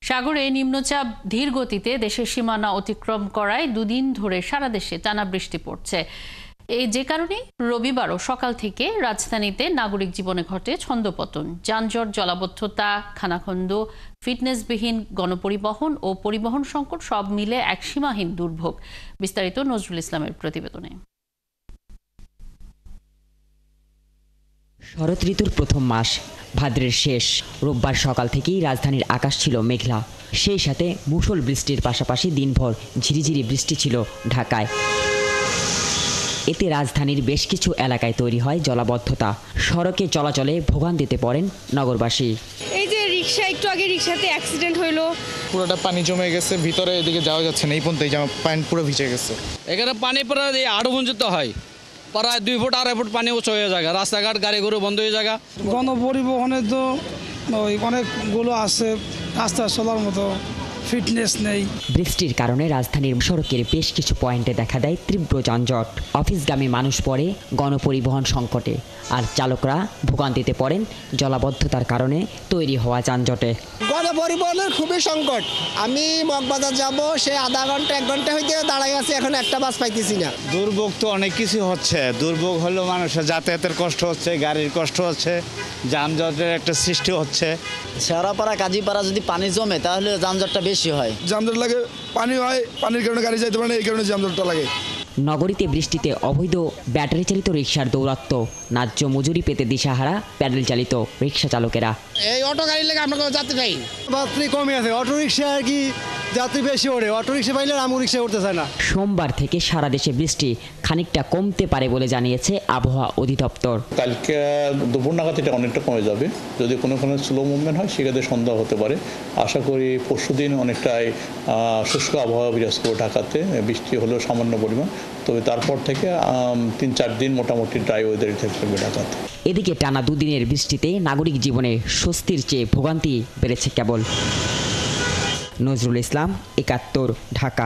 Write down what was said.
সাগরে নিম্নচাপ ধীর গতিতে দেশের সীমানা অতিক্রম করায় দুদিন ধরে সারা দেশে টানা বৃষ্টি পড়ছে। যে কারণে রবিবারও সকাল থেকে রাজধানীতে নাগরিক জীবনে ঘটে ছন্দপতন। যানজট, জলাবদ্ধতা, খানাখন্দ, ফিটনেসবিহীন গণপরিবহন ও পরিবহন সংকট সব মিলে এক সীমাহীন দুর্ভোগ। বিস্তারিত নজরুল ইসলামের প্রতিবেদনে। শরৎ ঋতুর প্রথম মাস, ভাদ্রের শেষ। রোববার সকাল থেকেই রাজধানীর আকাশ ছিল মেঘলা, সেই সাথে মুষল বৃষ্টির পাশাপাশি দিনভর ঝিরিঝিরি বৃষ্টি ছিল ঢাকায়। এতে রাজধানীর বেশ কিছু এলাকায় তৈরি হয় জলাবদ্ধতা। সড়কে চলাচলে ভোগান্তিতে পড়েন নগরবাসী। এই যে রিক্সা, একটু আগে রিক্সাতে অ্যাক্সিডেন্ট হইলো, পুরোটা পানি জমে গেছে, ভিতরে এদিকে যাওয়া যাচ্ছে না, এই পর্যন্ত প্যান্ট পুরো ভিজে গেছে। এখানে পানি প্রায় 8 পর্যন্ত হয়, প্রায় 2 ফুট 2.5 ফুট পানি উঁচু হয়ে যায়, রাস্তাঘাট গাড়ি গরু বন্ধ হয়ে যায়। গণপরিবহনে তো অনেকগুলো আছে, রাস্তা চলার মতো ফিটনেস নেই। বৃষ্টির কারণে রাজধানীর সড়কের বেশ কিছু পয়েন্টে দেখা দেয় তীব্র যানজট। অফিসগামী মানুষ পড়ে গণপরিবহন সংকটে, আর চালকরা ভোগান্তিতে পড়েন জলাবদ্ধতার কারণে তৈরি হওয়া যানজটে। গণপরিবহনের খুবই সংকট। আমি মগবাজার যাব, সে আধা ঘন্টা 1 ঘন্টা হইতে দাঁড়াই আছে, এখন একটা বাস পাইতেছি না। দুর্ভোগ তো অনেক কিছু হচ্ছে। দুর্ভোগ হলো মানুষের যাতায়াতের কষ্ট হচ্ছে, গাড়ির কষ্ট হচ্ছে, যানজটের একটা সৃষ্টি হচ্ছে। শেওড়াপাড়া, কাজীপাড়া যদি পানি জমে তাহলে যানজটটা বেশি হয়। যানজট লাগে, পানি হয়, পানির কারণে গাড়ি যাইতে পারে না, এই কারণে যানজটটা লাগে। নগরীতে বৃষ্টিতে অবৈধ ব্যাটারি চালিত রিকশার দৌরাত্ম্য, ন্যায্য মজুরি পেতে দিশাহারা প্যাডেল চালিত রিকশা চালকেরা। এই অটো গাড়ি লেগে আমরা যাত্রী পাই, যাত্রী কমে আছে, অটো রিক্সা আর কি যাত্রী বেশি ওঠে, অটো রিক্সা পাইলে আমু রিক্সা উঠতে চায় না। সোমবার থেকে সারা দেশে বৃষ্টি খানিকটা কমতে পারে বলে জানিয়েছে আবহাওয়া অধিদপ্তর। কালকে দুপুর নাগাদ এটা অনেকটা কমে যাবে। যদি কোনো স্লো মুভমেন্ট হয় সেক্ষেত্রে সন্ধ্যা হতে পারে। আশা করি পরশুদিন অনেকটাই শুষ্ক আবহাওয়া বিরাজ করবে ঢাকাতে, বৃষ্টি হলেও সামান্য পরিমাণ। তবে তারপর থেকে 3-4 দিন মোটামুটি ড্রাই ওয়েদারই থাকবে ঢাকাতে। এদিকে টানা 2 দিনের বৃষ্টিতে নাগরিক জীবনে স্বস্তির চেয়ে ভোগান্তি বেড়েছে কেবল। নজরুল ইসলাম, 71, ঢাকা।